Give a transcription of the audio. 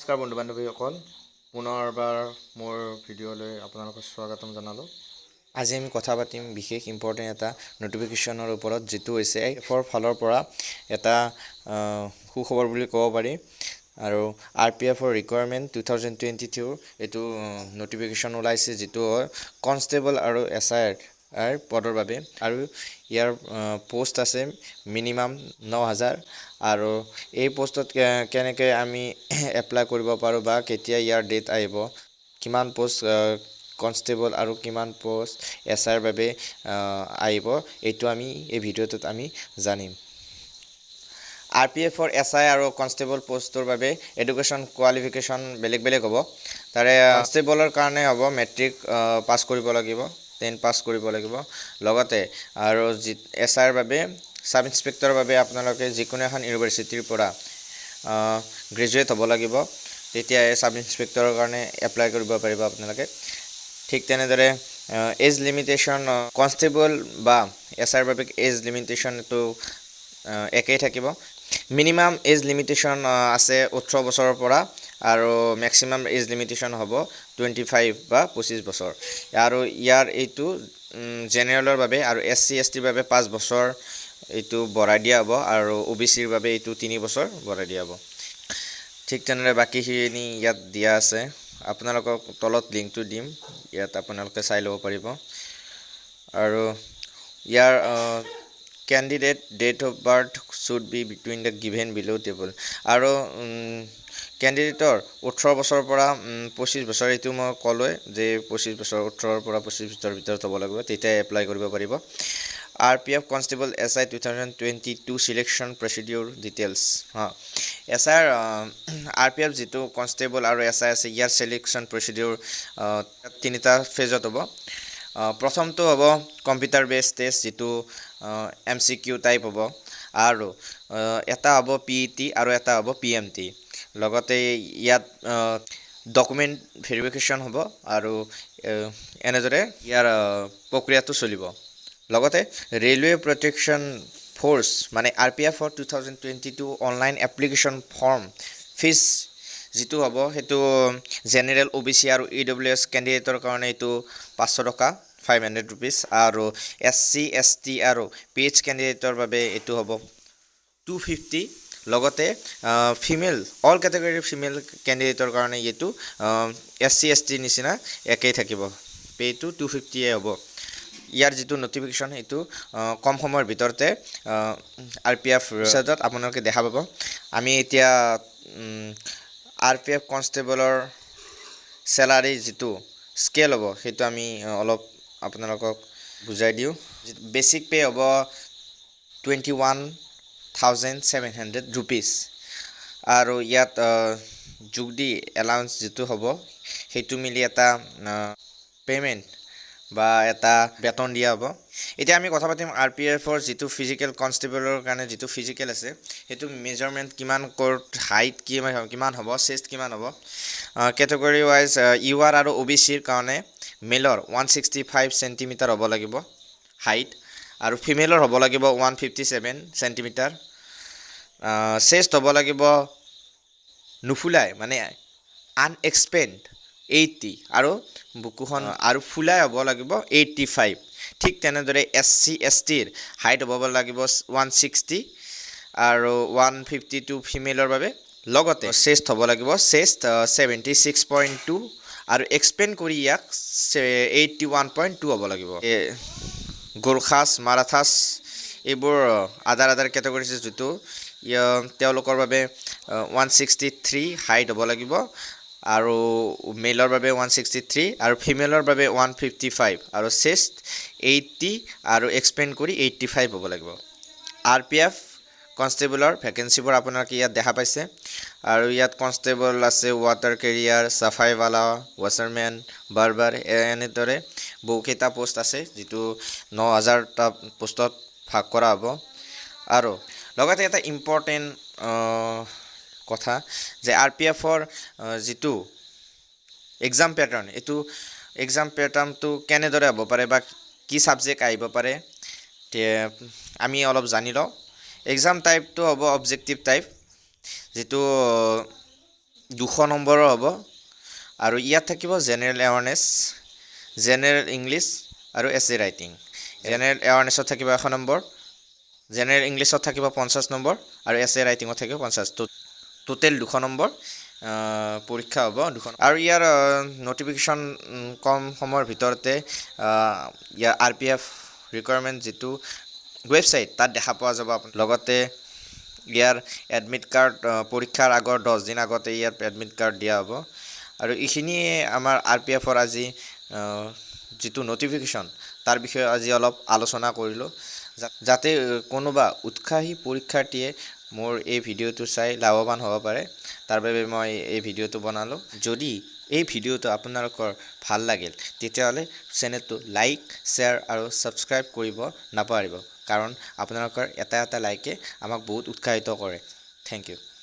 নমস্কাৰ বন্ধু বান্ধৱীসকল পুনৰবাৰ মোৰ ভিডিঅ'লৈ আপোনালোকক স্বাগতম জনালোঁ আজি আমি কথা পাতিম বিশেষ ইম্পৰ্টেণ্ট এটা নটিফিকেশ্যনৰ ওপৰত যেটো হৈছে এফৰ ফালৰ পৰা এটা সুখবৰ বুলি ক'ব পাৰি আৰু RPFৰ ৰিকুৱাৰমেণ্ট 2022 এটো নটিফিকেশ্যন ওলাইছে যেটো কনষ্টেবল আৰু SIৰ পদৰ বাবে আৰু ইয়াৰ পোষ্ট আছে মিনিমাম ৯০০০ আৰু এই পোষ্টত কেনেকৈ আমি এপ্লাই কৰিব পাৰো বা কেতিয়া ইয়াৰ ডেট আহিব কিমান পোষ্ট কনষ্টেবল আৰু কিমান পোষ্ট SIৰ বাবে আহিব এটো আমি এই ভিডিঅ'টোত আমি জানিম RPFৰ SI আৰু কনষ্টেবল পোষ্টৰ বাবে এডুকেশ্যন কোৱালিফিকেশ্যন বেলেগ হ'ব তাৰে কনষ্টেবলৰ কাৰণে হ'ব মেট্ৰিক পাছ কৰিব লাগিব 10 পাছ কৰিব লাগিব লগতে আৰু SIৰ বাবে সাব ইন্সপেক্টৰৰ বাবে আপোনালোকে যিকোনো এখন ইউনিভাৰ্সিটিৰ পৰা গ্ৰেজুৱেট হ'ব লাগিব তেতিয়া সাব ইন্সপেক্টৰৰ কাৰণে এপ্লাই কৰিব পাৰিব আপোনালোকে ঠিক তেনেদৰে এজ লিমিটেশন কনষ্টেবল বা SIৰ বাবে এজ লিমিটেশন তো একেই থাকিব মিনিমাম এজ লিমিটেশন আছে 18 বছৰৰ পৰা আৰু ম্যাক্সিমাম এজ লিমিটেশন হ'ব 25 বা 25 বছৰ আৰু ইয়াৰ এইটো জেনাৰেলৰ বাবে আৰু SC ST বাবে 5 বছৰ এইটো বঢ়াই দিয়া হ'ব আৰু OBCৰ বাবে এইটো 3 বছৰ বঢ়াই দিয়া হ'ব ঠিক তেনেদৰে বাকিখিনি ইয়াত দিয়া আছে আপোনালোকক তলত লিংকটো দিম ইয়াত আপোনালোকে চাই ল'ব পাৰিব আৰু ইয়াৰ candidate date of birth should be between the given below table আৰু ক্যান্ডিডেটৰ 18 বছৰৰ পৰা 25 বছৰ এটো মই কলৈ যে 25 বছৰ 18 পৰা 25 বছৰৰ ভিতৰত হ'ব লাগিব তেতিয়া এপ্লাই কৰিব পাৰিব RPF Constable SI 2022 selection procedure details SI RPF যেটো কনষ্টেবল আৰু SI আছে ইয়াৰ সিলেকশন প্ৰসিডিউৰ তিনিটা ফেজত হ'ব প্ৰথমটো হ'ব কম্পিউটাৰ বেস টেষ্ট যেটো MCQ টাইপ হ'ব আৰু এটা হ'ব PET আৰু এটা হ'ব PMT লগতে ইয়াত ডকুমেন্ট ভেৰিফিকেশন হ'ব আৰু এনেদৰে ইয়াৰ প্ৰক্ৰিয়াটো চলিব লগতে ৰেলৱে প্ৰটেকচন ফোৰ্স মানে RPF 2022 online application form fees যেটো হ'ব হেতু জেনাৰেল OBC আৰু EWS ক্যান্ডিডেটৰ কাৰণে এটো 500 টকা 500 rupees আৰু SC ST আৰু PH ক্যান্ডিডেটৰ বাবে এটো হ'ব 250 লগতে ফিমেল অল ক্যাটাগৰী ফিমেল ক্যান্ডিডেটৰ কাৰণে এটো SC ST নিচিনা একেই থাকিব পেটো 250 হ'ব ইয়াৰ যেটো নটিফিকেশন এটো কম সময়ৰ ভিতৰতে RPF ৱেবছাইটত আপোনালোকে দেখা পাব আমি এতিয়া RPF কনষ্টেবলৰ স্যালাৰি যেটো স্কেল হ'ব হেতু আমি অলপ আপোনালোকক বুজাই দিও বেসিক পে হ'ব 21700 rupees আৰু ইয়াত জুগদি এলাউন্স যেটো হ'ব হেতু মিলি এটা পেমেন্ট বা এটা বেতন দিয়া হ'ব এতিয়া আমি কথা পাতিম RPFৰ যেটো ফিজিক্যাল কনষ্টেবলৰ কাৰণে যেটো ফিজিক্যাল আছে হেতু মেজাৰমেন্ট কিমান কোট হাইট কিমান হ'ব চেষ্ট কিমান হ'ব ক্যাটাগৰী ওয়াইজ UR আৰু OBCৰ কাৰণে মেলৰ 165 cm হ'ব লাগিব হাইট আৰু ফিমেলৰ হ'ব লাগিব 157 cm চেষ্ট হ'ব লাগিব নুফুলাই মানে আনএক্সপেন্ড 80 আৰু বুকুখন আৰু ফুলাই হ'ব লাগিব 85 ঠিক তেনেদৰে SC ST ৰ হাইট হ'ব লাগিব 160 আৰু 152 ফিমেলৰ বাবে লগতে চেষ্ট হ'ব লাগিব চেষ্ট 76.2 আৰু এক্সপেন্ড কৰি ইয়াক 81.2 হ'ব লাগিব গোৰখাস মাৰাথাস এইবোৰ আদাৰ ক্যাটাগৰীজ যেটো তেওঁলোকৰ বাবে 163 হাইট হ'ব লাগিব আৰু মেলৰ বাবে 163 আৰু ফিমেলৰ বাবে 155 আৰু চেষ্ট 80 আৰু এক্সপেন্ড কৰি 85 হ'ব লাগিব RPF কনষ্টেবলৰ ভ্যাকেন্সিবোৰ আপোনালোকে ইয়াত দেখা পাইছে আৰু ইয়াত কনষ্টেবল আছে ওয়াটাৰ কেৰিয়াৰ সাফাইৱালা ওয়াটাৰম্যান বাৰবাৰ এনেদৰে বহুকেইটা পোষ্ট আছে যেটো ৯০০০ টা পোষ্টত ভাগ কৰা হ'ব আৰু লগতে এটা ইম্পৰ্টেন্ট কথা যে RPFৰ যেটো এক্সাম প্যাটাৰ্ন এটো এক্সাম প্যাটাৰ্নটো কেনেদৰে হ'ব পাৰে বা কি সাবজেক্ট আহিব পাৰে আমি অলপ জানি লওঁ এক্সাম টাইপটো হ'ব অবজেক্টিভ টাইপ যেটো 200 নম্বৰৰ হ'ব আৰু ইয়াত থাকিব জেনেৰেল এৱাৰনেছ জেনেৰেল ইংলিছ আৰু এছে ৰাইটিং জেনেৰেল এৱাৰনেছত থাকিব 100 নম্বৰ জেনেৰেল ইংলিছত থাকিব 50 নম্বৰ আৰু এছে ৰাইটিঙত থাকিব 50 টোটেল 200 নম্বৰ পৰীক্ষা হ'ব 200 আৰু ইয়াৰ নটিফিকেশ্যন কম সময়ৰ ভিতৰতে ইয়াৰ RPF ৰিকুৱাৰমেণ্ট যেটো ৱেবছাইট তাত দেখা পোৱা যাব লগতে ইয়াৰ এডমিট কাৰ্ড পৰীক্ষাৰ আগৰ 10 দিন আগতে ইয়াৰ এডমিট কাৰ্ড দিয়া হ'ব আৰু ইখিনিয়ে আমাৰ RPFৰ আজি যেটো নটিফিকেশ্যন তাৰ বিষয়ে আজি অলপ আলোচনা কৰিলো যাতে কোনোবা উৎসাহী পৰীক্ষাৰ্থীয়ে মোৰ এই ভিডিওটো চাই লাভৱান হ'ব পাৰে তাৰ বাবে মই এই ভিডিওটো বনালো যদি এই ভিডিওটো আপোনালোকৰ ভাল লাগিল তেতিয়াহলে চেনেলটো লাইক শেয়াৰ আৰু সাবস্ক্ৰাইব কৰিব নাপাহৰিব কাৰণ আপোনালোকৰ এটা লাইকে আমাক বহুত উৎসাহিত কৰে থ্যাংক ইউ